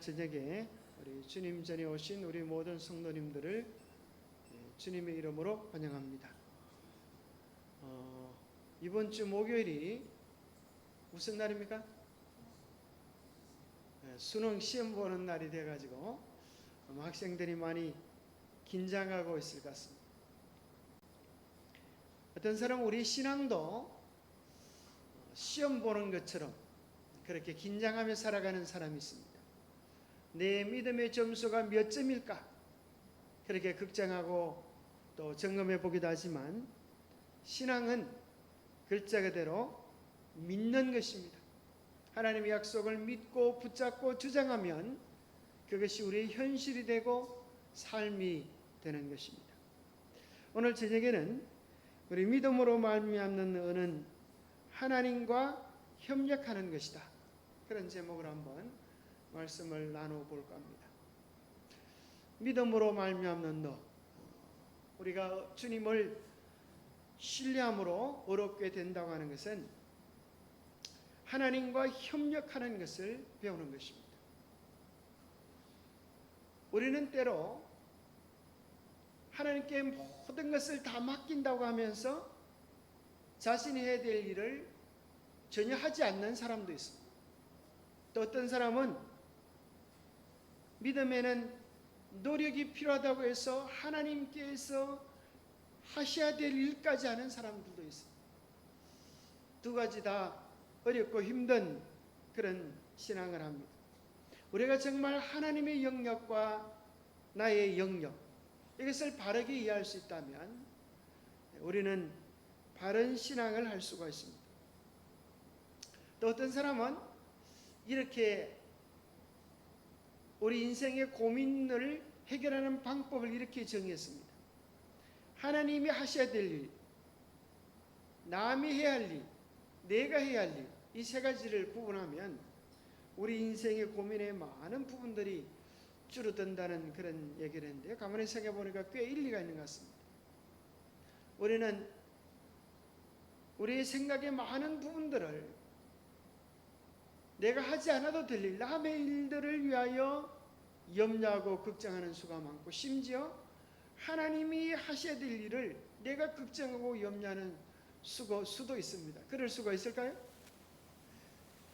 저녁에 우리 주님 전에 오신 우리 모든 성도님들을 주님의 이름으로 환영합니다. 이번 주 목요일이 무슨 날입니까? 수능 시험 보는 날이 돼가지고 학생들이 많이 긴장하고 있을 것 같습니다. 어떤 사람은 우리 신앙도 시험 보는 것처럼 그렇게 긴장하며 살아가는 사람이 있습니다. 내 믿음의 점수가 몇 점일까? 그렇게 걱정하고 또 점검해 보기도 하지만 신앙은 글자 그대로 믿는 것입니다. 하나님의 약속을 믿고 붙잡고 주장하면 그것이 우리의 현실이 되고 삶이 되는 것입니다. 오늘 저녁에는 우리 믿음으로 말미암는 은은 하나님과 협력하는 것이다. 그런 제목으로 한번 말씀을 나눠볼까 합니다. 믿음으로 말미암는 너, 우리가 주님을 신뢰함으로 어렵게 된다고 하는 것은 하나님과 협력하는 것을 배우는 것입니다. 우리는 때로 하나님께 모든 것을 다 맡긴다고 하면서 자신이 해야 될 일을 전혀 하지 않는 사람도 있습니다. 또 어떤 사람은 믿음에는 노력이 필요하다고 해서 하나님께서 하셔야 될 일까지 하는 사람들도 있습니다. 두 가지 다 어렵고 힘든 그런 신앙을 합니다. 우리가 정말 하나님의 영역과 나의 영역, 이것을 바르게 이해할 수 있다면 우리는 바른 신앙을 할 수가 있습니다. 또 어떤 사람은 이렇게 우리 인생의 고민을 해결하는 방법을 이렇게 정했습니다. 하나님이 하셔야 될 일, 남이 해야 할 일, 내가 해야 할 일, 이 세 가지를 구분하면 우리 인생의 고민의 많은 부분들이 줄어든다는 그런 얘기를 했는데, 가만히 생각해 보니까 꽤 일리가 있는 것 같습니다. 우리는 우리의 생각의 많은 부분들을 내가 하지 않아도 될 일, 남의 일들을 위하여 염려하고 걱정하는 수가 많고, 심지어 하나님이 하셔야 될 일을 내가 걱정하고 염려하는 수도 있습니다. 그럴 수가 있을까요?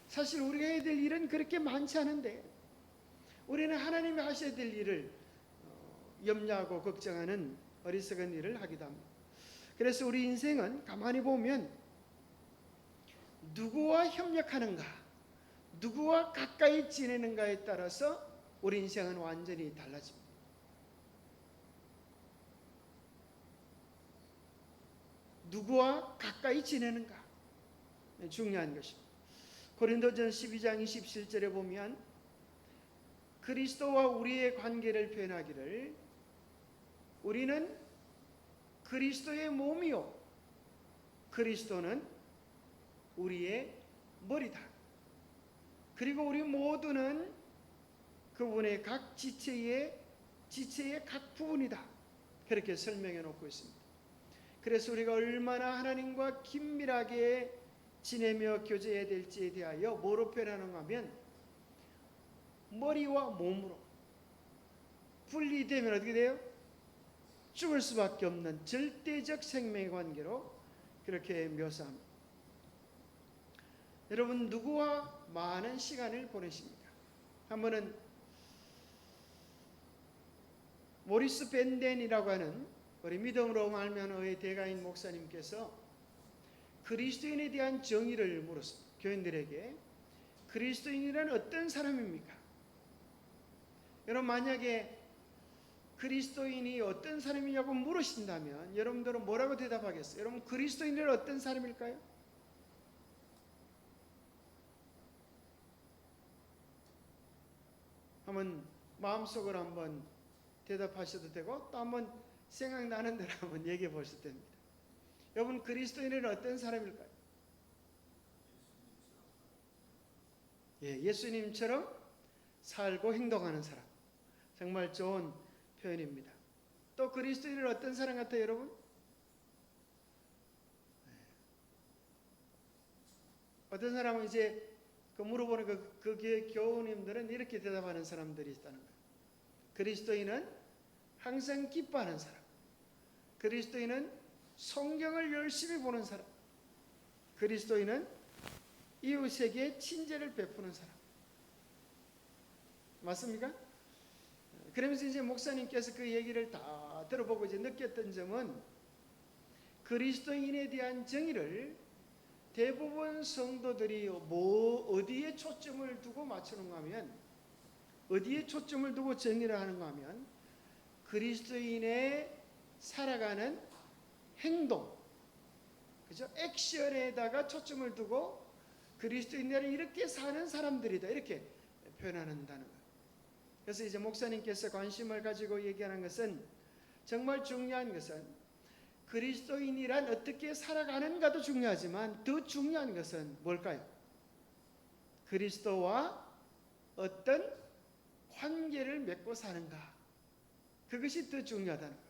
사실 우리가 해야 될 일은 그렇게 많지 않은데 우리는 하나님이 하셔야 될 일을 염려하고 걱정하는 어리석은 일을 하기도 합니다. 그래서 우리 인생은 가만히 보면 누구와 협력하는가, 누구와 가까이 지내는가에 따라서 우리 인생은 완전히 달라집니다. 누구와 가까이 지내는가 중요한 것입니다. 고린도전 12장 27절에 보면 그리스도와 우리의 관계를 표현하기를 우리는 그리스도의 몸이요 그리스도는 우리의 머리다. 그리고 우리 모두는 그분의 각 지체의 각 부분이다. 그렇게 설명해 놓고 있습니다. 그래서 우리가 얼마나 하나님과 긴밀하게 지내며 교제해야 될지에 대하여 뭐로 표현하는가 하면 머리와 몸으로 분리되면 어떻게 돼요? 죽을 수밖에 없는 절대적 생명의 관계로 그렇게 묘사합니다. 여러분, 누구와 많은 시간을 보내십니까? 한 번은 모리스 벤덴이라고 하는 우리 믿음으로 말미암은 대가인 목사님께서 그리스도인에 대한 정의를 물었습니다. 교인들에게 그리스도인이란 어떤 사람입니까? 여러분, 만약에 그리스도인이 어떤 사람이냐고 물으신다면 여러분들은 뭐라고 대답하겠어요? 여러분, 그리스도인은 어떤 사람일까요? 한번 마음속으로 한번 대답하셔도 되고 또 한번 생각나는 대로 한번 얘기해 보셔도 됩니다. 여러분, 그리스도인은 어떤 사람일까요? 예수님처럼 살고 행동하는 사람. 정말 좋은 표현입니다. 또 그리스도인은 어떤 사람 같아요, 여러분? 어떤 사람은 이제 그 물어보는 그 교우님들은 이렇게 대답하는 사람들이 있다는 거예요. 그리스도인은 항상 기뻐하는 사람, 그리스도인은 성경을 열심히 보는 사람, 그리스도인은 이웃에게 친절을 베푸는 사람. 맞습니까? 그러면서 이제 목사님께서 그 얘기를 다 들어보고 이제 느꼈던 점은 그리스도인에 대한 정의를 대부분 성도들이 어디에 초점을 두고 맞추는가 하면, 어디에 초점을 두고 정의를 하는가 하면 그리스도인의 살아가는 행동, 그죠? 액션에다가 초점을 두고 그리스도인들은 이렇게 사는 사람들이다, 이렇게 표현한다는 거예요. 그래서 이제 목사님께서 관심을 가지고 얘기하는 것은, 정말 중요한 것은 그리스도인이란 어떻게 살아가는가도 중요하지만 더 중요한 것은 뭘까요? 그리스도와 어떤 관계를 맺고 사는가, 그것이 더 중요하다는 거예요.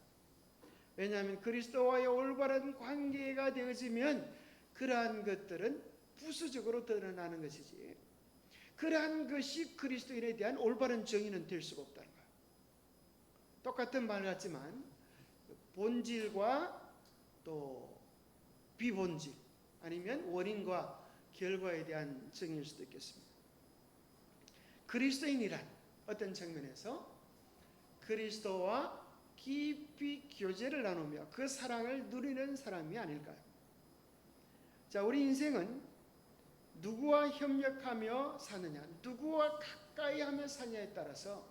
왜냐하면 그리스도와의 올바른 관계가 되어지면 그러한 것들은 부수적으로 드러나는 것이지, 그러한 것이 그리스도인에 대한 올바른 정의는 될 수가 없다는 거예요. 똑같은 말 같지만 본질과 또 비본질, 아니면 원인과 결과에 대한 정의일 수도 있겠습니다. 그리스도인이란 어떤 측면에서 그리스도와 깊이 교제를 나누며 그 사랑을 누리는 사람이 아닐까요? 자, 우리 인생은 누구와 협력하며 사느냐, 누구와 가까이 하며 사느냐에 따라서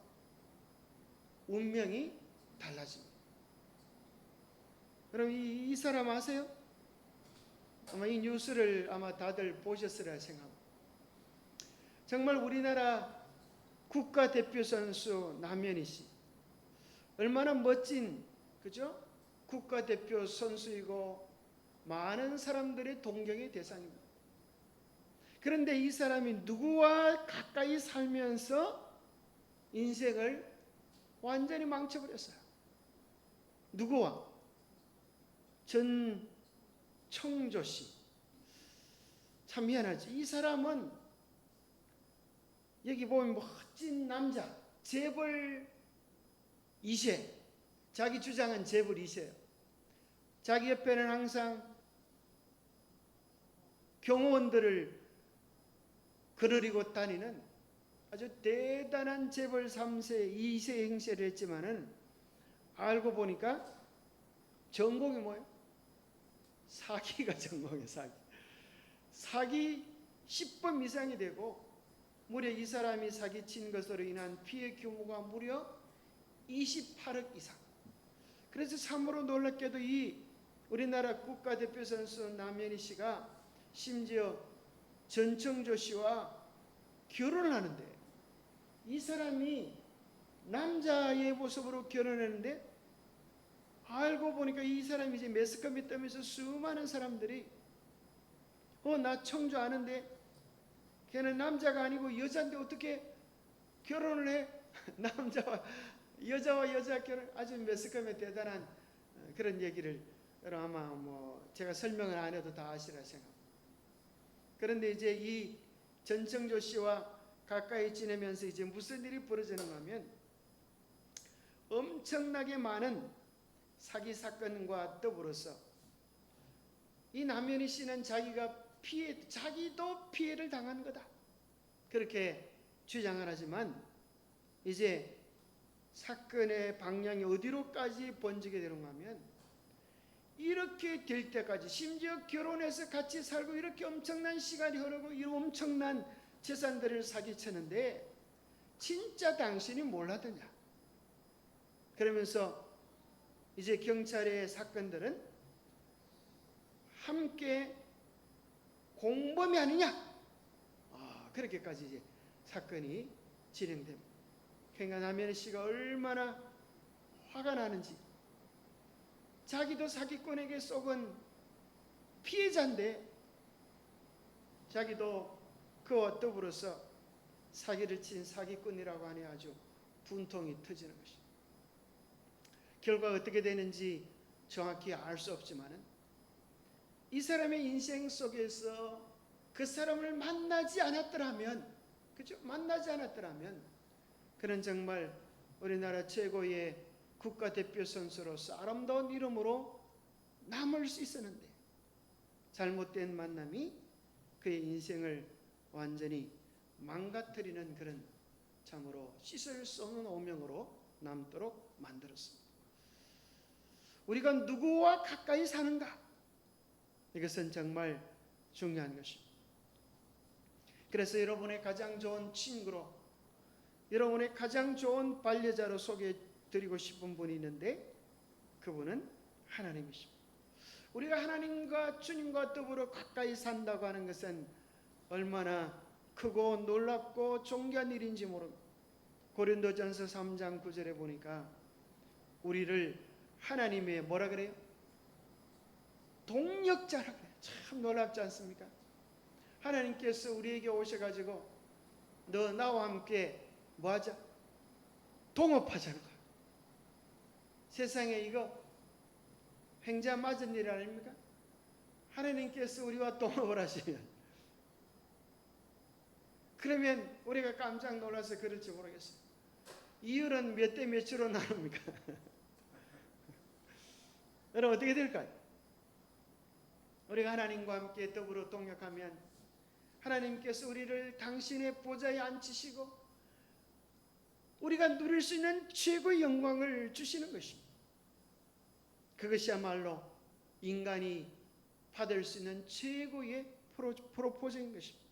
운명이 달라집니다. 그럼 이 사람 아세요? 아마 이 뉴스를 아마 다들 보셨으리라 생각합니다. 정말 우리나라 국가대표 선수 남현희 씨, 얼마나 멋진, 그죠? 국가대표 선수이고 많은 사람들의 동경의 대상입니다. 그런데 이 사람이 누구와 가까이 살면서 인생을 완전히 망쳐버렸어요. 누구와? 전청조 씨. 참 미안하지. 이 사람은 여기 보면 멋진 남자, 재벌 2세, 자기 주장은 재벌 2세예요. 자기 옆에는 항상 경호원들을 거느리고 다니는 아주 대단한 재벌 3세, 2세 행세를 했지만은 알고 보니까 전공이 뭐예요? 사기가 전공이에요. 사기 10번 이상이 되고, 무려 이 사람이 사기친 것으로 인한 피해 규모가 무려 28억 이상. 그래서 참으로 놀랍게도 이 우리나라 국가대표 선수 남현희 씨가 심지어 전청조 씨와 결혼을 하는데, 이 사람이 남자의 모습으로 결혼했는데 알고 보니까 이 사람이 이제 매스컴에 뜨면서 수많은 사람들이 나 청조 아는데 걔는 남자가 아니고 여자인데 어떻게 결혼을 해? 여자와 여자 결혼, 아주 매스컴에 대단한 그런 얘기를 아마 제가 설명을 안 해도 다 아시라 생각합니다. 그런데 이제 이 전청조 씨와 가까이 지내면서 이제 무슨 일이 벌어지는가 하면 엄청나게 많은 사기 사건과 더불어서 이 남현희 씨는 자기도 피해를 당한 거다, 그렇게 주장을 하지만 이제 사건의 방향이 어디로까지 번지게 되는가 하면, 이렇게 될 때까지 심지어 결혼해서 같이 살고 이렇게 엄청난 시간이 흐르고 이 엄청난 재산들을 사기쳤는데 진짜 당신이 뭘 하더냐, 그러면서 이제 경찰의 사건들은 함께 공범이 아니냐, 그렇게까지 이제 사건이 진행됩니다. 그러니까 남현희 씨가 얼마나 화가 나는지, 자기도 사기꾼에게 속은 피해자인데 자기도 그와 더불어서 사기를 친 사기꾼이라고 하니 아주 분통이 터지는 것입니다. 결과가 어떻게 되는지 정확히 알 수 없지만은 이 사람의 인생 속에서 그 사람을 만나지 않았더라면, 그죠? 만나지 않았더라면 그는 정말 우리나라 최고의 국가대표 선수로서 아름다운 이름으로 남을 수 있었는데 잘못된 만남이 그의 인생을 완전히 망가뜨리는 그런 참으로 씻을 수 없는 오명으로 남도록 만들었습니다. 우리가 누구와 가까이 사는가? 이것은 정말 중요한 것입니다. 그래서 여러분의 가장 좋은 친구로, 여러분의 가장 좋은 반려자로 소개해 드리고 싶은 분이 있는데 그분은 하나님이십니다. 우리가 하나님과 주님과 더불어 가까이 산다고 하는 것은 얼마나 크고 놀랍고 존귀한 일인지 모릅니다. 고린도전서 3장 9절에 보니까 우리를 하나님의 뭐라 그래요? 동역자라 그래요. 참 놀랍지 않습니까? 하나님께서 우리에게 오셔가지고 너 나와 함께 뭐하자? 동업하자는 거예요. 세상에 이거 횡자 맞은 일 아닙니까? 하나님께서 우리와 동업을 하시면, 그러면 우리가 깜짝 놀라서 그럴지 모르겠어요. 이율은 몇 대 몇으로 나눕니까? 여러분 어떻게 될까요? 우리가 하나님과 함께 더불어 동역하면 하나님께서 우리를 당신의 보좌에 앉히시고 우리가 누릴 수 있는 최고의 영광을 주시는 것입니다. 그것이야말로 인간이 받을 수 있는 최고의 프로포즈인 것입니다.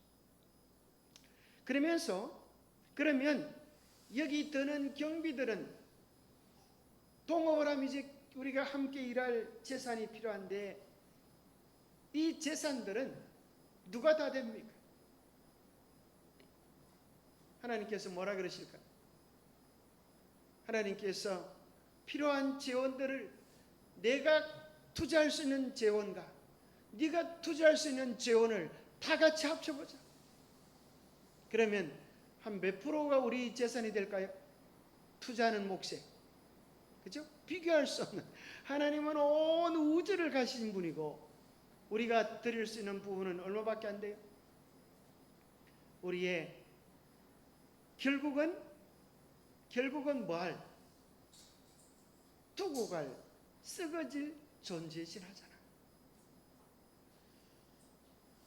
그러면 여기 드는 경비들은 동업을 하면 이제 우리가 함께 일할 재산이 필요한데 이 재산들은 누가 다 됩니까? 하나님께서 뭐라 그러실까요? 하나님께서 필요한 재원들을 내가 투자할 수 있는 재원과 네가 투자할 수 있는 재원을 다 같이 합쳐보자. 그러면 한 몇 프로가 우리 재산이 될까요? 투자하는 몫에. 그죠? 비교할 수 없는. 하나님은 온 우주를 가신 분이고 우리가 드릴 수 있는 부분은 얼마밖에 안 돼요? 우리의 결국은 뭐할? 두고 갈 썩어질 존재이긴 하잖아.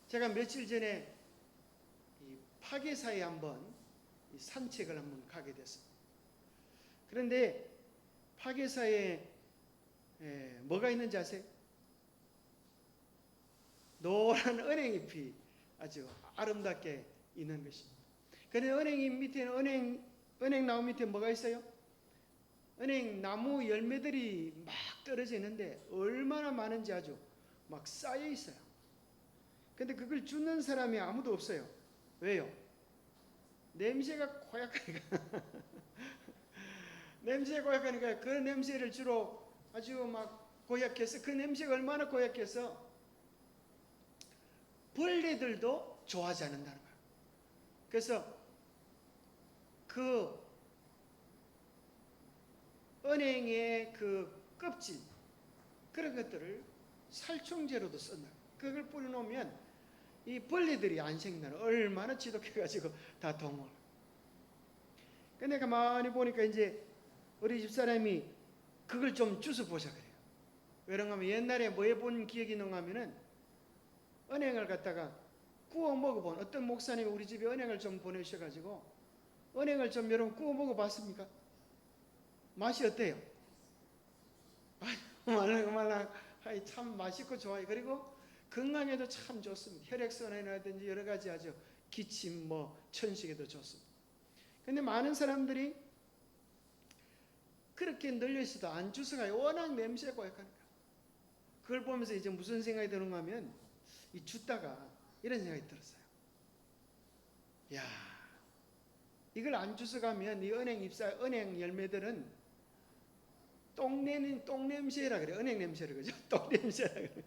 제가 며칠 전에 이 파괴사에 한번 산책을 한번 가게 됐습니다. 그런데 파괴사에 뭐가 있는지 아세요? 노란 은행잎이 아주 아름답게 있는 것입니다. 그런데 은행잎 밑에는 은행 나무 밑에 뭐가 있어요? 은행 나무 열매들이 막 떨어져 있는데 얼마나 많은지 아주 막 쌓여 있어요. 근데 그걸 주는 사람이 아무도 없어요. 왜요? 냄새가 고약하니까. 냄새가 고약하니까 그 냄새를 주로 아주 막 고약해서, 그 냄새가 얼마나 고약해서 벌레들도 좋아하지 않는다는 거예요. 그래서 그 은행의 그 껍질 그런 것들을 살충제로도 쓴다. 그걸 뿌려놓으면 이 벌레들이 안 생겨나는, 얼마나 지독해가지고 다 동물. 근데 가만히 보니까 이제 우리 집사람이 그걸 좀 주워 보자 그래요. 왜냐하면 옛날에 뭐 해본 기억이 있는가 하면은 은행을 갖다가 구워 먹어본, 어떤 목사님이 우리 집에 은행을 좀 보내주셔가지고 은행을 좀 여러분 구워 먹어봤습니까? 맛이 어때요? 말랑 참 맛있고 좋아요. 그리고 건강에도 참 좋습니다. 혈액순환이라든지 여러 가지 아주 기침 천식에도 좋습니다. 근데 많은 사람들이 그렇게 널려 있어도 안 주워가요. 워낙 냄새가 고약하니까. 그걸 보면서 이제 무슨 생각이 드는가 하면 이 줬다가 이런 생각이 들었어요. 야, 이걸 안 주워가면 이 은행 열매들은 똥냄새라 그래. 은행 냄새라 그죠? 똥냄새라 그래.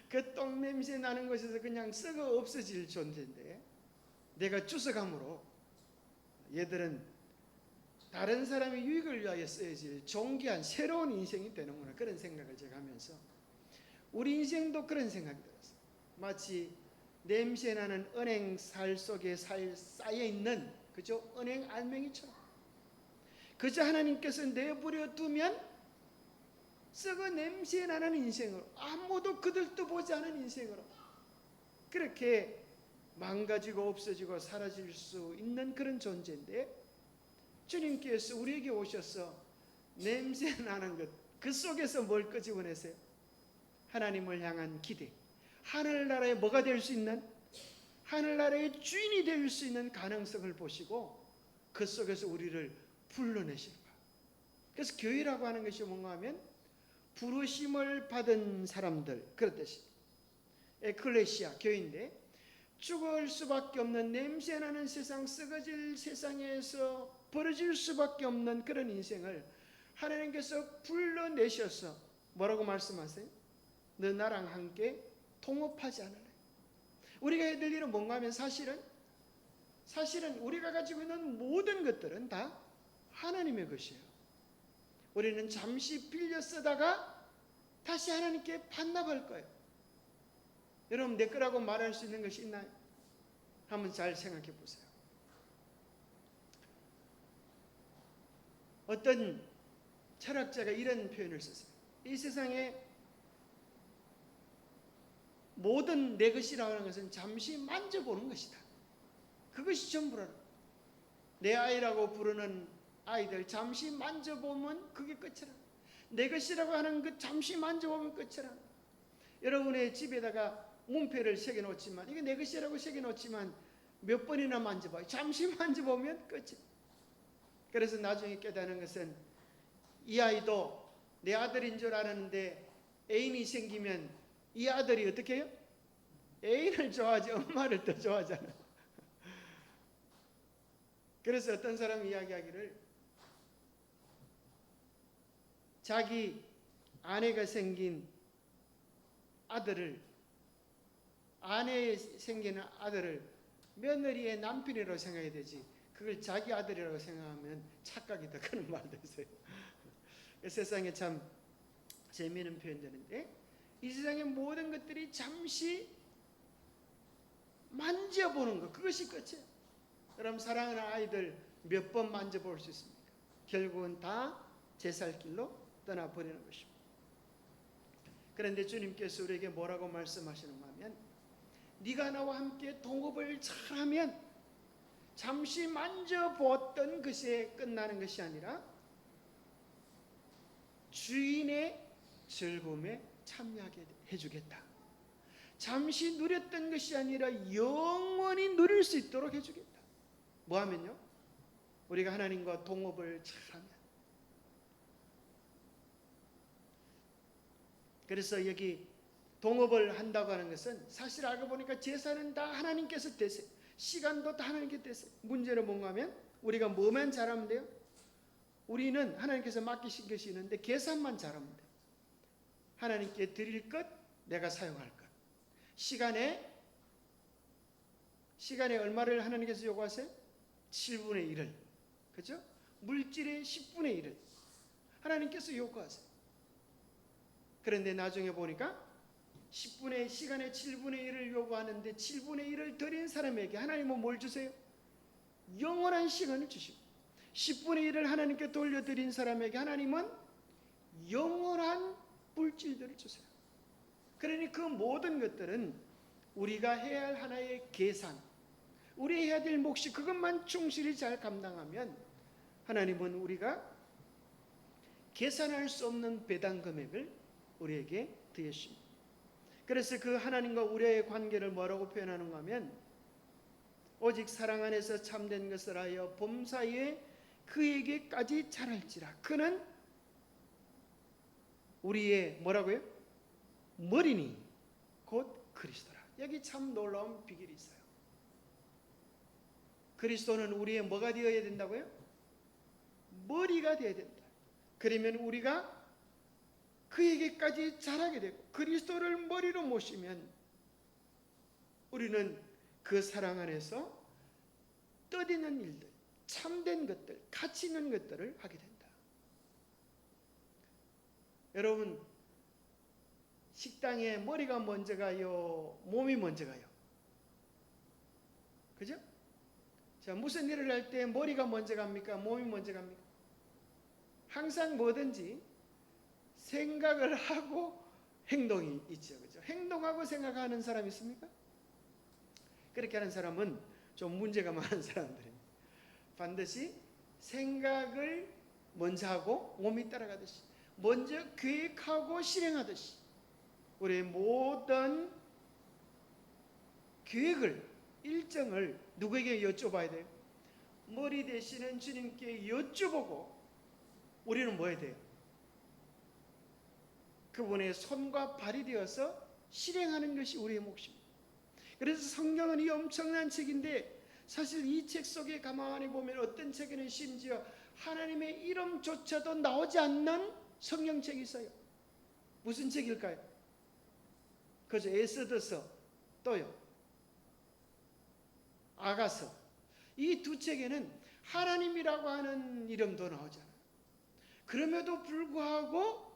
그 똥냄새 나는 곳에서 그냥 썩어 없어질 존재인데 내가 주워감으로 얘들은 다른 사람의 유익을 위하여 쓰여질 존귀한 새로운 인생이 되는구나. 그런 생각을 제가 하면서 우리 인생도 그런 생각이 들었어요. 마치 냄새나는 은행살 속에 쌓여있는 그죠? 은행 알맹이처럼 그저 하나님께서 내버려 두면 썩어 냄새나는 인생으로, 아무도 그들도 보지 않은 인생으로 그렇게 망가지고 없어지고 사라질 수 있는 그런 존재인데, 주님께서 우리에게 오셔서 냄새나는 것, 그 속에서 뭘 끄집어내세요? 하나님을 향한 기대, 하늘나라에 뭐가 될 수 있는, 하늘나라의 주인이 될 수 있는 가능성을 보시고 그 속에서 우리를 불러내시는 거예요. 그래서 교회라고 하는 것이 뭔가 하면 부르심을 받은 사람들, 그렇듯이 에클레시아, 교회인데 죽을 수밖에 없는 냄새나는 세상, 썩어질 세상에서 벌어질 수밖에 없는 그런 인생을 하나님께서 불러내셔서 뭐라고 말씀하세요? 너 나랑 함께 통업하지 않을래? 우리가 해야 될 일은 뭔가 하면 사실은 우리가 가지고 있는 모든 것들은 다 하나님의 것이에요. 우리는 잠시 빌려 쓰다가 다시 하나님께 반납할 거예요. 여러분, 내 거라고 말할 수 있는 것이 있나요? 한번 잘 생각해 보세요. 어떤 철학자가 이런 표현을 썼어요. 이 세상에 모든 내 것이라고 하는 것은 잠시 만져보는 것이다. 그것이 전부라. 내 아이라고 부르는 아이들 잠시 만져보면 그게 끝이라. 내 것이라고 하는 것 잠시 만져보면 끝이라. 여러분의 집에다가 문패를 새겨놓지만, 이게 내 것이라고 새겨놓지만 몇 번이나 만져봐요. 잠시 만져보면 끝이에요. 그래서 나중에 깨닫는 것은 이 아이도 내 아들인 줄 알았는데 애인이 생기면 이 아들이 어떻게 해요? 애인을 좋아하지 엄마를 더 좋아하잖아요. 그래서 어떤 사람이 이야기하기를, 자기 아내가 생긴 아들을, 아내에 생기는 아들을 며느리의 남편이라고 생각해야 되지, 그걸 자기 아들이라고 생각하면 착각이 더 크는 말도 있어요. 세상에 참 재미있는 표현들인데, 이 세상의 모든 것들이 잠시 만져보는 것, 그것이 끝이에요. 여러분, 사랑하는 아이들 몇 번 만져볼 수 있습니까? 결국은 다 제 살 길로 떠나버리는 것입니다. 그런데 주님께서 우리에게 뭐라고 말씀하시는가 하면, 네가 나와 함께 동업을 잘하면 잠시 만져보았던 것에 끝나는 것이 아니라 주인의 즐거움에 참여하게 해주겠다. 잠시 누렸던 것이 아니라 영원히 누릴 수 있도록 해주겠다. 뭐 하면요? 우리가 하나님과 동업을 잘하면. 그래서 여기 동업을 한다고 하는 것은 사실 알고 보니까 제사는 다 하나님께서 되세요. 시간도 다 하나님께 되세요. 문제는 뭔가 하면 우리가 뭐만 잘하면 돼요? 우리는 하나님께서 맡기신 것이 있는데 계산만 잘하면 돼요. 하나님께 드릴 것, 내가 사용할 것. 시간에 얼마를 하나님께서 요구하세요? 7분의 1을. 그죠? 물질의 10분의 1을 하나님께서 요구하세요. 그런데 나중에 보니까 시간의 7분의 1을 요구하는데 7분의 1을 드린 사람에게 하나님은 뭘 주세요? 영원한 시간을 주시고, 10분의 1을 하나님께 돌려드린 사람에게 하나님은 영원한 물질들을 주세요. 그러니 그 모든 것들은 우리가 해야 할 하나의 계산, 우리 해야 될 몫이 그것만 충실히 잘 감당하면 하나님은 우리가 계산할 수 없는 배당 금액을 우리에게 드리십니다. 그래서 그 하나님과 우리의 관계를 뭐라고 표현하는가 하면, 오직 사랑 안에서 참된 것을 하여 범사에 그에게까지 잘할지라. 그는 우리의 뭐라고요? 머리니 곧 그리스도라. 여기 참 놀라운 비결이 있어요. 그리스도는 우리의 뭐가 되어야 된다고요? 머리가 되어야 된다. 그러면 우리가 그에게까지 자라게 되고 그리스도를 머리로 모시면 우리는 그 사랑 안에서 뜻있는 일들, 참된 것들, 가치 있는 것들을 하게 된다. 여러분, 식당에 머리가 먼저 가요? 몸이 먼저 가요? 그죠? 자, 무슨 일을 할 때 머리가 먼저 갑니까? 몸이 먼저 갑니까? 항상 뭐든지 생각을 하고 행동이 있죠. 그죠? 행동하고 생각하는 사람이 있습니까? 그렇게 하는 사람은 좀 문제가 많은 사람들입니다. 반드시 생각을 먼저 하고 몸이 따라가듯이 먼저 계획하고 실행하듯이 우리의 모든 계획을 일정을 누구에게 여쭤봐야 돼요? 머리 되시는 주님께 여쭤보고 우리는 뭐 해야 돼요? 그분의 손과 발이 되어서 실행하는 것이 우리의 몫입니다. 그래서 성경은 이 엄청난 책인데 사실 이 책 속에 가만히 보면 어떤 책에는 심지어 하나님의 이름조차도 나오지 않는 성경책이 있어요. 무슨 책일까요? 그죠? 에스더서 또요 아가서. 이 두 책에는 하나님이라고 하는 이름도 나오잖아요. 그럼에도 불구하고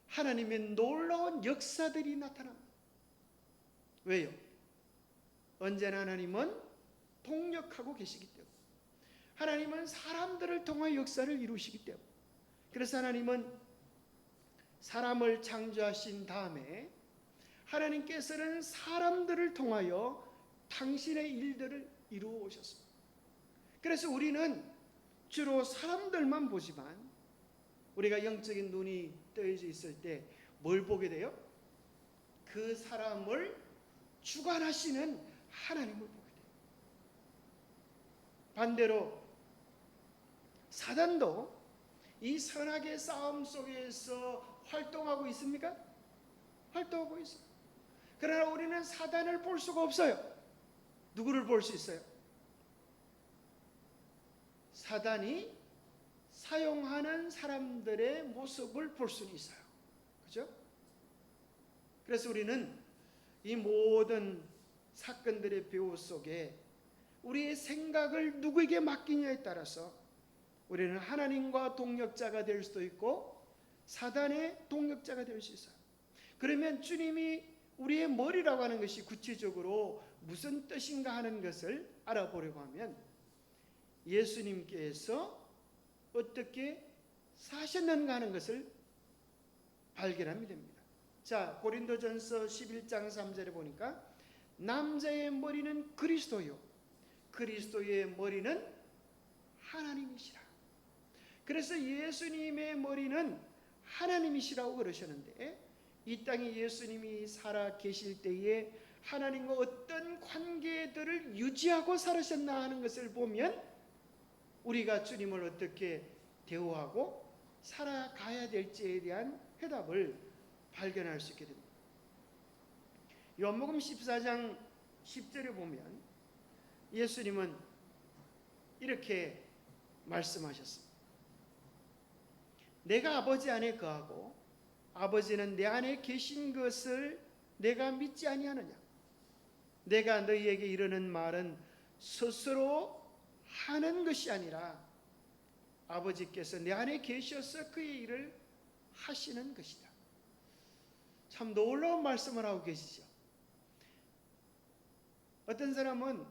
하나님의 놀라운 역사들이 나타납니다. 왜요? 언제나 하나님은 동력하고 계시기 때문에, 하나님은 사람들을 통해 역사를 이루시기 때문에, 그래서 하나님은 사람을 창조하신 다음에 하나님께서는 사람들을 통하여 당신의 일들을 이루어 오셨습니다. 그래서 우리는 주로 사람들만 보지만 우리가 영적인 눈이 떠져 있을 때 뭘 보게 돼요? 그 사람을 주관하시는 하나님을 보게 돼요. 반대로 사단도 이 선악의 싸움 속에서 활동하고 있습니까? 활동하고 있어요. 그러나 우리는 사단을 볼 수가 없어요. 누구를 볼 수 있어요? 사단이 사용하는 사람들의 모습을 볼 수는 있어요. 그죠? 그래서 우리는 이 모든 사건들의 배후 속에 우리의 생각을 누구에게 맡기냐에 따라서 우리는 하나님과 동력자가 될 수도 있고 사단의 동력자가 될 수 있어요. 그러면 주님이 우리의 머리라고 하는 것이 구체적으로 무슨 뜻인가 하는 것을 알아보려고 하면 예수님께서 어떻게 사셨는가 하는 것을 발견하면 됩니다. 자, 고린도전서 11장 3절에 보니까 남자의 머리는 그리스도요 그리스도의 머리는 하나님이시라. 그래서 예수님의 머리는 하나님이시라고 그러셨는데 이 땅에 예수님이 살아 계실 때에 하나님과 어떤 관계들을 유지하고 살으셨나 하는 것을 보면 우리가 주님을 어떻게 대우하고 살아가야 될지에 대한 해답을 발견할 수 있게 됩니다. 요한복음 14장 10절에 보면 예수님은 이렇게 말씀하셨습니다. 내가 아버지 안에 거하고 아버지는 내 안에 계신 것을 내가 믿지 아니하느냐? 내가 너희에게 이르는 말은 스스로 하는 것이 아니라 아버지께서 내 안에 계셔서 그의 일을 하시는 것이다. 참 놀라운 말씀을 하고 계시죠. 어떤 사람은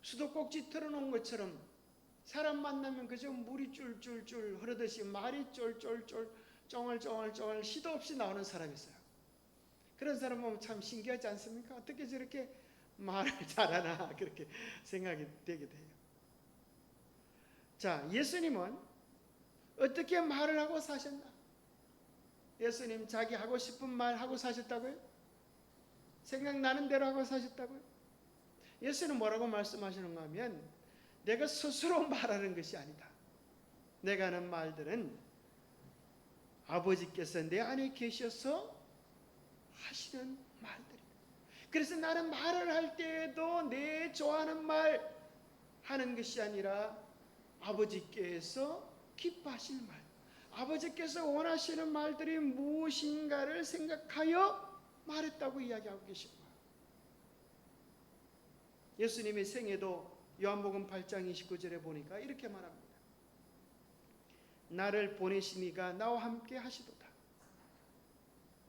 수도꼭지 틀어놓은 것처럼 사람 만나면 그저 물이 쫄쫄쫄 흐르듯이 말이 쫄쫄쫄 쫑얼쫑얼쫑얼 시도 없이 나오는 사람이 있어요. 그런 사람 보면 참 신기하지 않습니까? 어떻게 저렇게 말을 잘하나 그렇게 생각이 되게 돼요. 자, 예수님은 어떻게 말을 하고 사셨나? 예수님 자기 하고 싶은 말 하고 사셨다고요? 생각나는 대로 하고 사셨다고요? 예수는 뭐라고 말씀하시는가 하면 내가 스스로 말하는 것이 아니다. 내가 하는 말들은 아버지께서 내 안에 계셔서 하시는 말들입니다. 그래서 나는 말을 할 때에도 내 좋아하는 말 하는 것이 아니라 아버지께서 기뻐하실 말, 아버지께서 원하시는 말들이 무엇인가를 생각하여 말했다고 이야기하고 계십니다. 예수님의 생애도 요한복음 8장 29절에 보니까 이렇게 말합니다. 나를 보내신 이가 나와 함께 하시도다.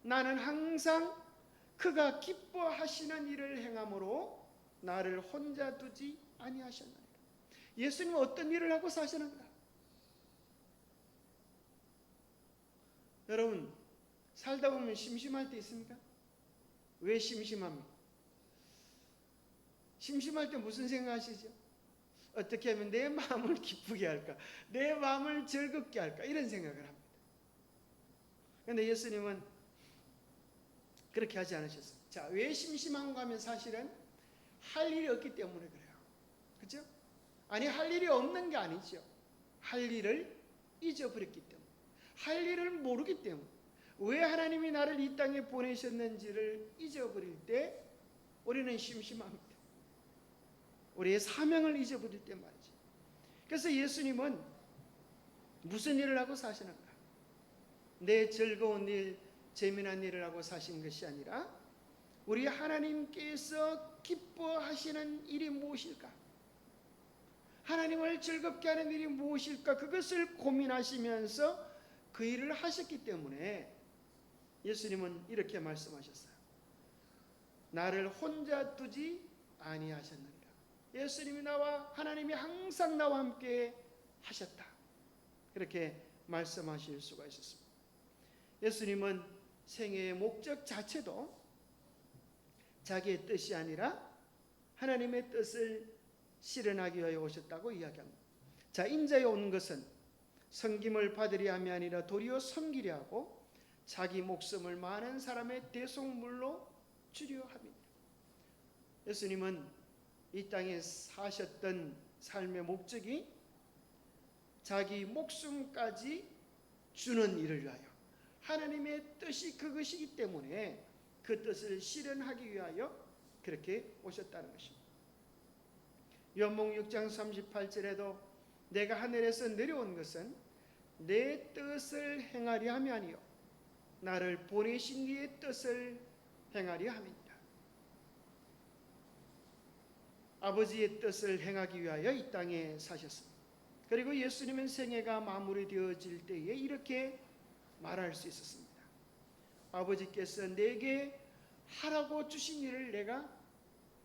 나는 항상 그가 기뻐하시는 일을 행함으로 나를 혼자 두지 아니하셨느니라. 예수님은 어떤 일을 하고 사시는가? 여러분, 살다 보면 심심할 때 있습니까? 왜 심심합니까? 심심할 때 무슨 생각하시죠? 어떻게 하면 내 마음을 기쁘게 할까? 내 마음을 즐겁게 할까? 이런 생각을 합니다. 그런데 예수님은 그렇게 하지 않으셨어요. 자, 왜 심심한가 하면 사실은 할 일이 없기 때문에 그래요. 그렇죠? 아니, 할 일이 없는 게 아니죠. 할 일을 잊어버렸기 때문에, 할 일을 모르기 때문에, 왜 하나님이 나를 이 땅에 보내셨는지를 잊어버릴 때 우리는 심심합니다. 우리의 사명을 잊어버릴 때 말이죠. 그래서 예수님은 무슨 일을 하고 사시는가? 내 즐거운 일, 재미난 일을 하고 사신 것이 아니라 우리 하나님께서 기뻐하시는 일이 무엇일까? 하나님을 즐겁게 하는 일이 무엇일까? 그것을 고민하시면서 그 일을 하셨기 때문에 예수님은 이렇게 말씀하셨어요. 나를 혼자 두지 아니하셨느니라. 예수님이 나와, 하나님이 항상 나와 함께 하셨다. 그렇게 말씀하실 수가 있었습니다. 예수님은 생애의 목적 자체도 자기의 뜻이 아니라 하나님의 뜻을 실현하기 위하여 오셨다고 이야기합니다. 자, 인자에 온 것은 섬김을 받으려 함이 아니라 도리어 섬기려 하고 자기 목숨을 많은 사람의 대속물로 주려 함이니라. 예수님은 이 땅에 사셨던 삶의 목적이 자기 목숨까지 주는 일을 위하여, 하나님의 뜻이 그것이기 때문에 그 뜻을 실현하기 위하여 그렇게 오셨다는 것입니다. 요한복음 6장 38절에도 내가 하늘에서 내려온 것은 내 뜻을 행하려 함이 아니요 나를 보내신 이의 뜻을 행하려 함이니라. 아버지의 뜻을 행하기 위하여 이 땅에 사셨습니다. 그리고 예수님은 생애가 마무리되어질 때에 이렇게 말할 수 있었습니다. 아버지께서 내게 하라고 주신 일을 내가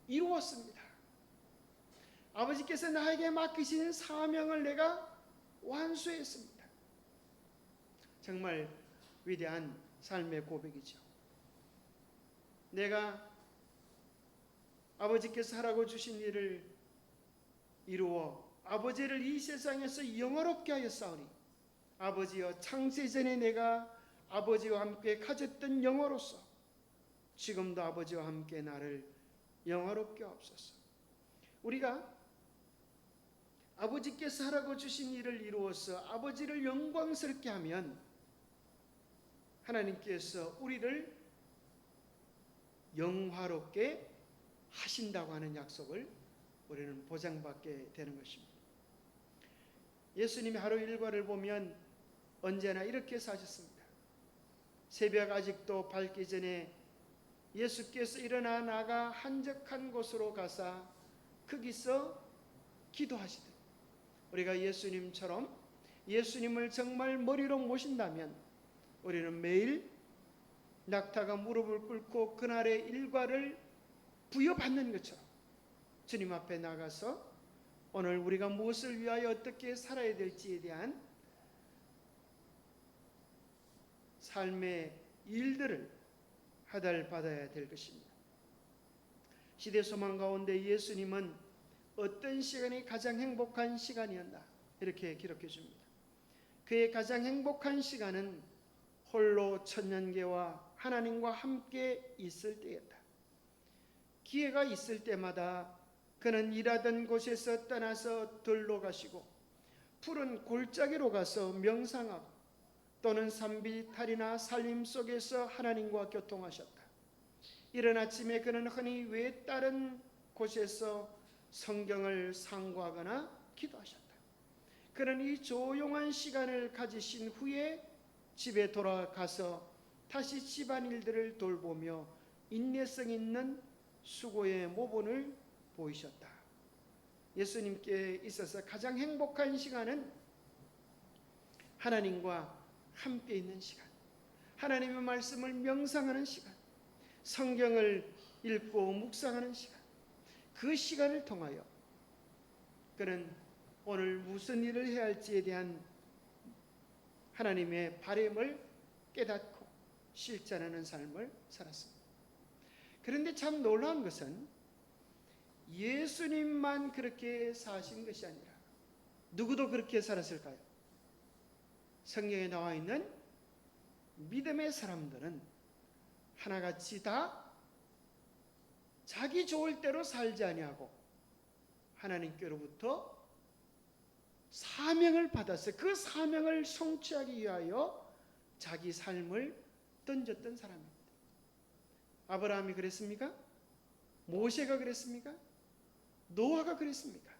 이루었습니다. 아버지께서 나에게 맡기신 사명을 내가 완수했습니다. 정말 위대한 삶의 고백이죠. 내가 아버지께서 하라고 주신 일을 이루어 아버지를 이 세상에서 영화롭게 하였사오니 아버지여, 창세전에 내가 아버지와 함께 가졌던 영화로서 지금도 아버지와 함께 나를 영화롭게 하옵소서. 우리가 아버지께서 하라고 주신 일을 이루어서 아버지를 영광스럽게 하면 하나님께서 우리를 영화롭게 하신다고 하는 약속을 우리는 보장받게 되는 것입니다. 예수님의 하루 일과를 보면 언제나 이렇게 사셨습니다. 새벽 아직도 밝기 전에 예수께서 일어나 나가 한적한 곳으로 가사 거기서 기도하시듯, 우리가 예수님처럼 예수님을 정말 머리로 모신다면 우리는 매일 낙타가 무릎을 꿇고 그날의 일과를 부여받는 것처럼 주님 앞에 나가서 오늘 우리가 무엇을 위하여 어떻게 살아야 될지에 대한 삶의 일들을 하달받아야 될 것입니다. 시대 소망 가운데 예수님은 어떤 시간이 가장 행복한 시간이었나 이렇게 기록해 줍니다. 그의 가장 행복한 시간은 홀로 천년계와 하나님과 함께 있을 때였다. 기회가 있을 때마다 그는 일하던 곳에서 떠나서 들로 가시고 푸른 골짜기로 가서 명상하고 또는 산비탈이나 산림 속에서 하나님과 교통하셨다. 이른 아침에 그는 흔히 외다른 곳에서 성경을 상고하거나 기도하셨다. 그는 이 조용한 시간을 가지신 후에 집에 돌아가서 다시 집안일들을 돌보며 인내성 있는 수고의 모본을 보이셨다. 예수님께 있어서 가장 행복한 시간은 하나님과 함께 있는 시간, 하나님의 말씀을 명상하는 시간, 성경을 읽고 묵상하는 시간, 그 시간을 통하여 그는 오늘 무슨 일을 해야 할지에 대한 하나님의 바람을 깨닫고 실천하는 삶을 살았습니다. 그런데 참 놀라운 것은 예수님만 그렇게 사신 것이 아니라 누구도 그렇게 살았을까요? 성경에 나와 있는 믿음의 사람들은 하나같이 다 자기 좋을 대로 살지 아니하고 하나님께로부터 사명을 받았어요. 그 사명을 성취하기 위하여 자기 삶을 던졌던 사람입니다. 아브라함이 그랬습니까? 모세가 그랬습니까? 노아가 그랬습니까?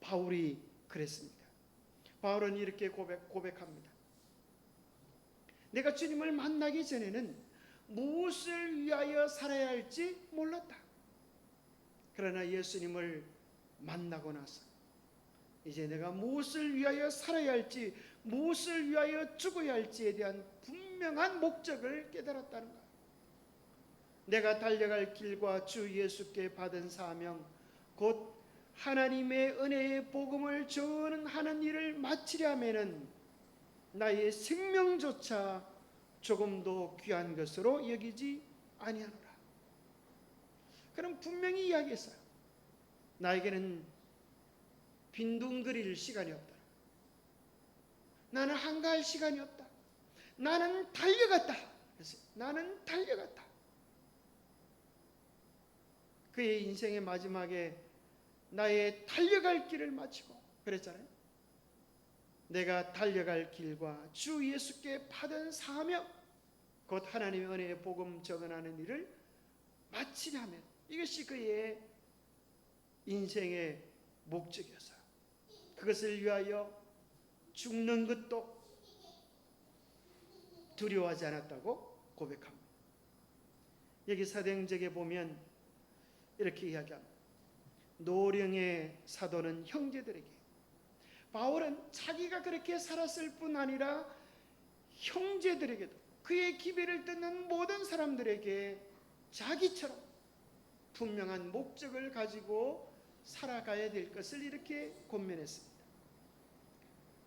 바울이 그랬습니다. 바울은 이렇게 고백합니다. 내가 주님을 만나기 전에는 무엇을 위하여 살아야 할지 몰랐다. 그러나 예수님을 만나고 나서 이제 내가 무엇을 위하여 살아야 할지, 무엇을 위하여 죽어야 할지에 대한 분명한 목적을 깨달았다는 거예요. 내가 달려갈 길과 주 예수께 받은 사명, 곧 하나님의 은혜의 복음을 전하는 일을 마치려면은 나의 생명조차 조금도 귀한 것으로 여기지 아니하노라. 그럼 분명히 이야기했어요. 나에게는 빈둥거릴 시간이 없다. 나는 한가할 시간이 없다. 나는 달려갔다. 나는 달려갔다. 그의 인생의 마지막에 나의 달려갈 길을 마치고 그랬잖아요. 내가 달려갈 길과 주 예수께 받은 사명, 곧 하나님의 은혜의 복음 전하는 일을 마치려면 이것이 그의 인생의 목적이었어요. 그것을 위하여 죽는 것도 두려워하지 않았다고 고백합니다. 여기 사도행전에 보면 이렇게 이야기합니다. 노령의 사도는 형제들에게, 바울은 자기가 그렇게 살았을 뿐 아니라 형제들에게도, 그의 기별을 듣는 모든 사람들에게 자기처럼 분명한 목적을 가지고 살아가야 될 것을 이렇게 권면했습니다.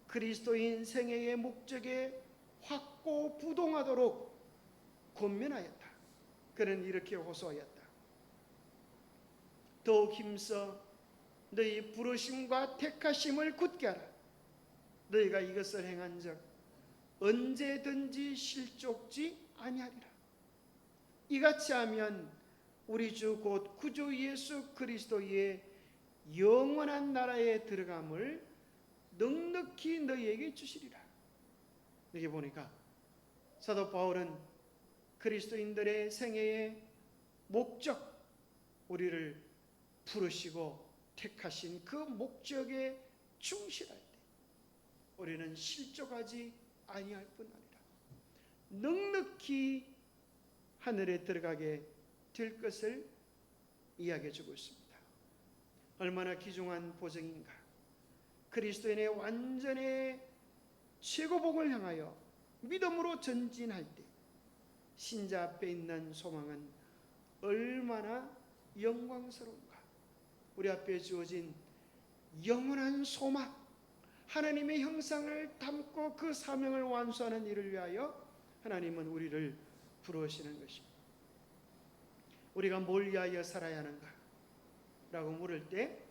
그리스도인 생애의 목적에 확고부동하도록 권면하였다. 그는 이렇게 호소하였다. 더욱 힘써 너희 부르심과 택하심을 굳게 하라. 너희가 이것을 행한 적 언제든지 실족지 아니하리라. 이같이 하면 우리 주 곧 구주 예수 그리스도의 영원한 나라에 들어감을 넉넉히 너희에게 주시리라. 여기 보니까 사도 바울은 그리스도인들의 생애의 목적, 우리를 부르시고 택하신 그 목적에 충실할 때 우리는 실족하지 아니할 뿐 아니라 넉넉히 하늘에 들어가게 될 것을 이야기해 주고 있습니다. 얼마나 귀중한 보증인가. 그리스도인의 완전의 최고복을 향하여 믿음으로 전진할 때 신자 앞에 있는 소망은 얼마나 영광스러운가. 우리 앞에 주어진 영원한 소망, 하나님의 형상을 담고 그 사명을 완수하는 일을 위하여 하나님은 우리를 부르시는 것입니다. 우리가 뭘 위하여 살아야 하는가? 라고 물을 때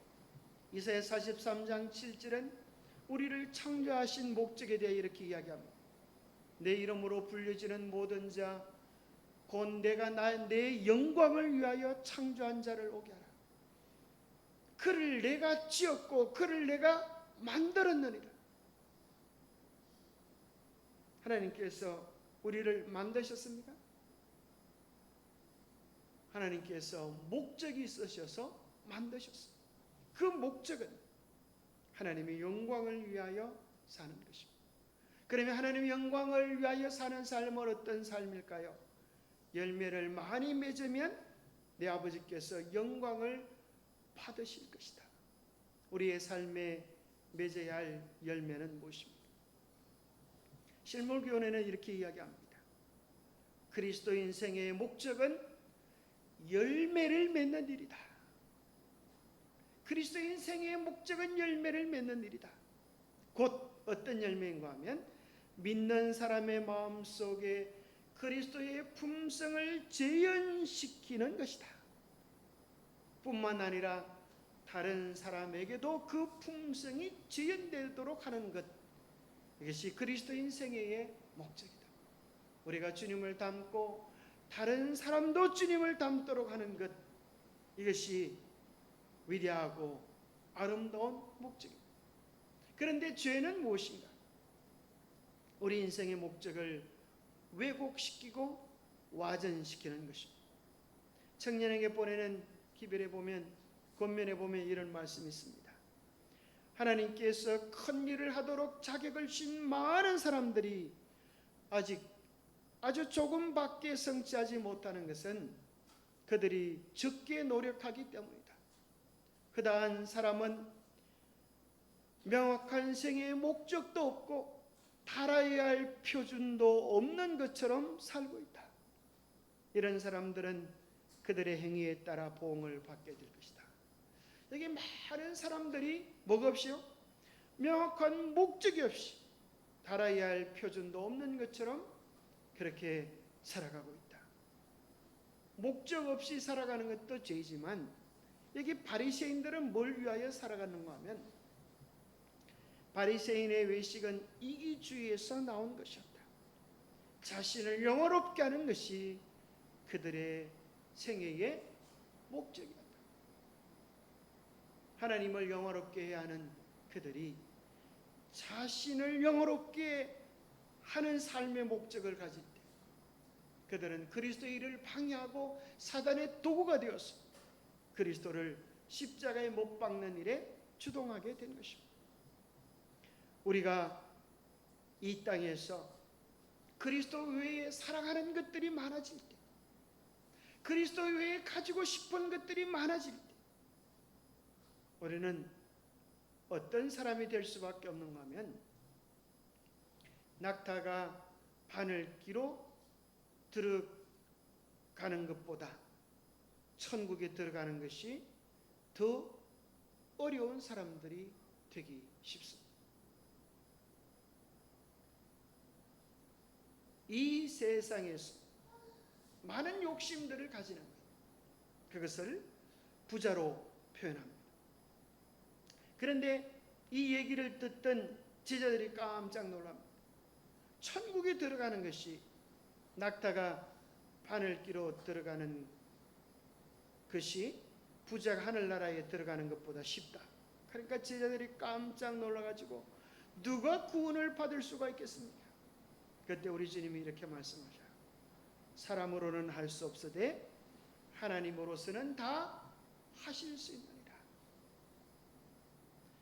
이사야 43장 7절은 우리를 창조하신 목적에 대해 이렇게 이야기합니다. 내 이름으로 불려지는 모든 자 곧 내가 내 영광을 위하여 창조한 자를 오게 하라. 그를 내가 지었고 그를 내가 만들었느니라. 하나님께서 우리를 만드셨습니까? 하나님께서 목적이 있으셔서 만드셨습니다. 그 목적은 하나님의 영광을 위하여 사는 것입니다. 그러면 하나님의 영광을 위하여 사는 삶은 어떤 삶일까요? 열매를 많이 맺으면 내 아버지께서 영광을 받으실 것이다. 우리의 삶에 맺어야 할 열매는 무엇입니까? 실물교훈에는 이렇게 이야기합니다. 그리스도인 생애의 목적은 열매를 맺는 일이다. 그리스도인 생애의 목적은 열매를 맺는 일이다. 곧 어떤 열매인가 하면 믿는 사람의 마음속에 그리스도의 품성을 재현시키는 것이다. 뿐만 아니라 다른 사람에게도 그 품성이 재현되도록 하는 것, 이것이 그리스도인 생애의 목적이다. 우리가 주님을 닮고 다른 사람도 주님을 닮도록 하는 것, 이것이 위대하고 아름다운 목적입니다. 그런데 죄는 무엇인가? 우리 인생의 목적을 왜곡시키고 와전시키는 것입니다. 청년에게 보내는 기별에 보면, 권면에 보면 이런 말씀이 있습니다. 하나님께서 큰 일을 하도록 자격을 준 많은 사람들이 아직 아주 조금밖에 성취하지 못하는 것은 그들이 적게 노력하기 때문이다. 그다음 사람은 명확한 생애의 목적도 없고 달아야 할 표준도 없는 것처럼 살고 있다. 이런 사람들은 그들의 행위에 따라 보응을 받게 될 것이다. 여기 많은 사람들이 뭐가 없이요? 명확한 목적이 없이 달아야 할 표준도 없는 것처럼 그렇게 살아가고 있다. 목적 없이 살아가는 것도 죄지만 여기 바리새인들은 뭘 위하여 살아가는가 하면 바리새인의 외식은 이기주의에서 나온 것이었다. 자신을 영화롭게 하는 것이 그들의 생애의 목적이었다. 하나님을 영화롭게 해야 하는 그들이 자신을 영화롭게 하는 삶의 목적을 가질 때 그들은 그리스도의 일을 방해하고 사단의 도구가 되어서 그리스도를 십자가에 못 박는 일에 주동하게 된 것입니다. 우리가 이 땅에서 그리스도 외에 살아가는 것들이 많아질 때, 그리스도 외에 가지고 싶은 것들이 많아질 때 우리는 어떤 사람이 될 수밖에 없는가 하면 낙타가 바늘기로 들어가는 것보다 천국에 들어가는 것이 더 어려운 사람들이 되기 쉽습니다. 이 세상에서 많은 욕심들을 가지는 거예요. 그것을 부자로 표현합니다. 그런데 이 얘기를 듣던 제자들이 깜짝 놀랍니다. 천국에 들어가는 것이 낙타가 바늘기로 들어가는 것이 부자가 하늘나라에 들어가는 것보다 쉽다. 그러니까 제자들이 깜짝 놀라가지고 누가 구원을 받을 수가 있겠습니까? 그때 우리 주님이 이렇게 말씀하셔요. 사람으로는 할 수 없으되 하나님으로서는 다 하실 수 있느니라.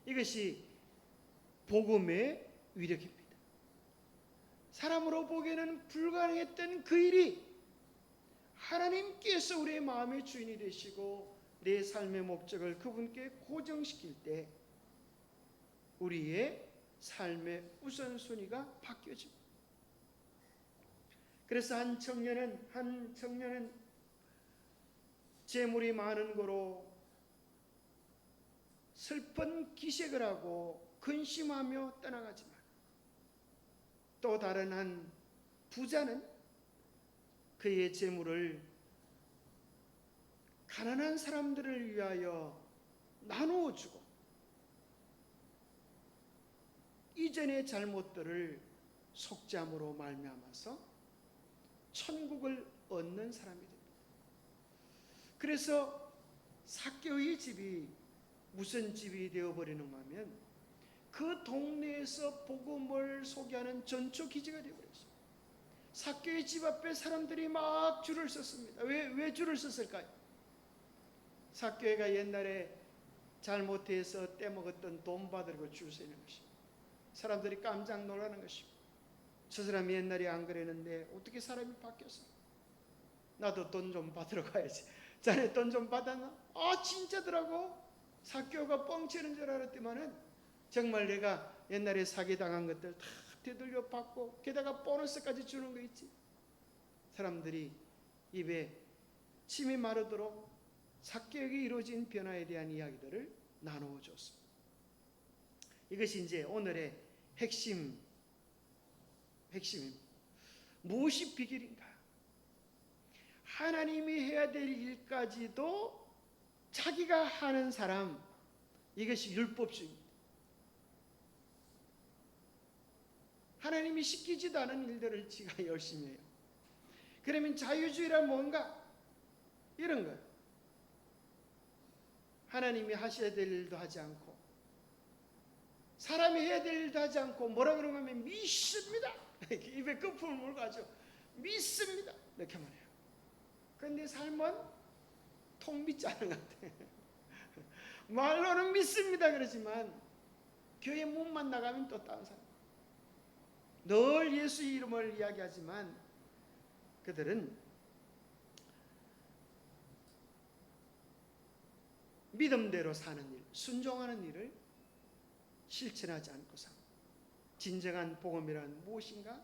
이것이 복음의 위력입니다. 사람으로 보기에는 불가능했던 그 일이 하나님께서 우리의 마음의 주인이 되시고 내 삶의 목적을 그분께 고정시킬 때 우리의 삶의 우선순위가 바뀌어집니다. 그래서 한 청년은 재물이 많은 거로 슬픈 기색을 하고 근심하며 떠나가지만 또 다른 한 부자는 그의 재물을 가난한 사람들을 위하여 나누어 주고 이전의 잘못들을 속죄함으로 말미암아서 천국을 얻는 사람이 됩니다. 그래서 삭개오의 집이 무슨 집이 되어버리는가 하면 그 동네에서 복음을 소개하는 전초 기지가 되어버렸어요. 삭개오의 집 앞에 사람들이 막 줄을 섰습니다. 왜 줄을 섰을까요? 삭개오가 옛날에 잘못해서 떼먹었던 돈 받으려고 줄 서는 것입니다. 사람들이 깜짝 놀라는 것입니다. 저 사람이 옛날에 안 그랬는데 어떻게 사람이 바뀌었어? 나도 돈 좀 받으러 가야지. 자네 돈 좀 받았나? 아 진짜더라고. 삭개오가 뻥치는 줄 알았더만은 정말 내가 옛날에 사기당한 것들 다 되돌려 받고 게다가 보너스까지 주는 거 있지. 사람들이 입에 침이 마르도록 삭개오에게 이루어진 변화에 대한 이야기들을 나누어 줬습니다. 이것이 이제 오늘의 핵심입니다. 무엇이 비결인가? 하나님이 해야 될 일까지도 자기가 하는 사람, 이것이 율법주의입니다. 하나님이 시키지도 않은 일들을 지가 열심히 해요. 그러면 자유주의란 뭔가? 이런 거예요. 하나님이 하셔야 될 일도 하지 않고 사람이 해야 될 일도 하지 않고 뭐라 그러면 믿습니다. 입에 거품을 물고 하죠. 믿습니다. 이렇게 말해요. 그런데 삶은 통 믿지 않은 것 같아요. 말로는 믿습니다 그러지만 교회 문만 나가면 또 다른 사람. 늘 예수 이름을 이야기하지만 그들은 믿음대로 사는 일, 순종하는 일을 실천하지 않고서 진정한 복음이란 무엇인가?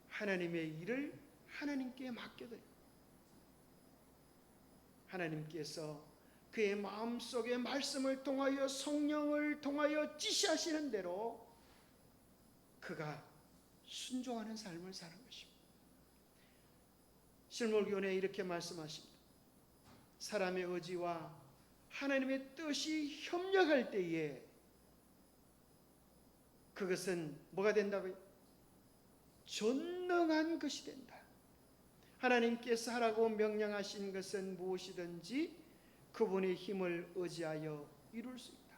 하나님의 일을 하나님께 맡겨드려요. 하나님께서 그의 마음속의 말씀을 통하여 성령을 통하여 지시하시는 대로 그가 순종하는 삶을 사는 것입니다. 실물교훈에 이렇게 말씀하십니다. 사람의 의지와 하나님의 뜻이 협력할 때에 그것은 뭐가 된다고요? 전능한 것이 된다. 하나님께서 하라고 명령하신 것은 무엇이든지 그분의 힘을 의지하여 이룰 수 있다.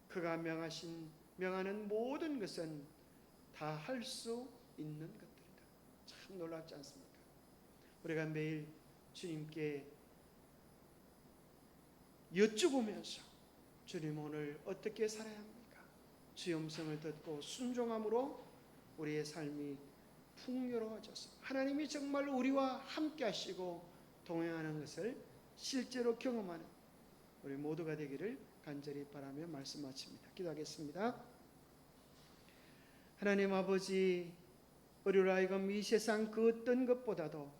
그가 명하는 모든 것은 다 할 수 있는 것들이다. 참 놀랍지 않습니까? 우리가 매일 주님께 여쭈보면서 주님 오늘 어떻게 살아야 합니까? 주의 음성을 듣고 순종함으로 우리의 삶이 풍요로워져서 하나님이 정말 우리와 함께 하시고 동행하는 것을 실제로 경험하는 우리 모두가 되기를 간절히 바라며 말씀 마칩니다. 기도하겠습니다. 하나님 아버지, 우리로 하여금 이 세상 그 어떤 것보다도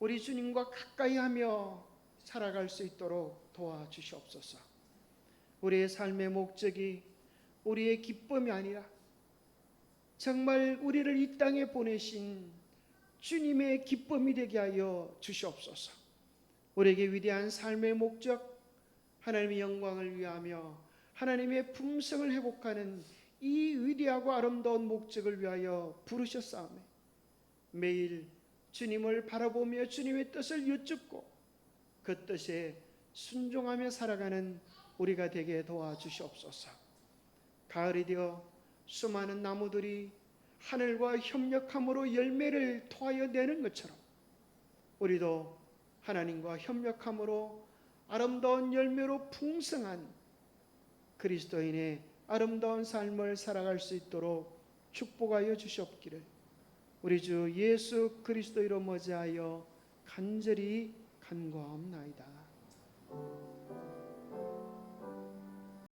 우리 주님과 가까이 하며 살아갈 수 있도록 도와주시옵소서. 우리의 삶의 목적이 우리의 기쁨이 아니라 정말 우리를 이 땅에 보내신 주님의 기쁨이 되게 하여 주시옵소서. 우리에게 위대한 삶의 목적, 하나님의 영광을 위하며 하나님의 품성을 회복하는 이 위대하고 아름다운 목적을 위하여 부르셨사오매 매일 주님을 바라보며 주님의 뜻을 여쭙고 그 뜻에 순종하며 살아가는 우리가 되게 도와주시옵소서. 가을이 되어 수많은 나무들이 하늘과 협력함으로 열매를 토하여 내는 것처럼 우리도 하나님과 협력함으로 아름다운 열매로 풍성한 그리스도인의 아름다운 삶을 살아갈 수 있도록 축복하여 주시옵기를 우리 주 예수 그리스도 이름 머지하여 간절히 간구하옵나이다.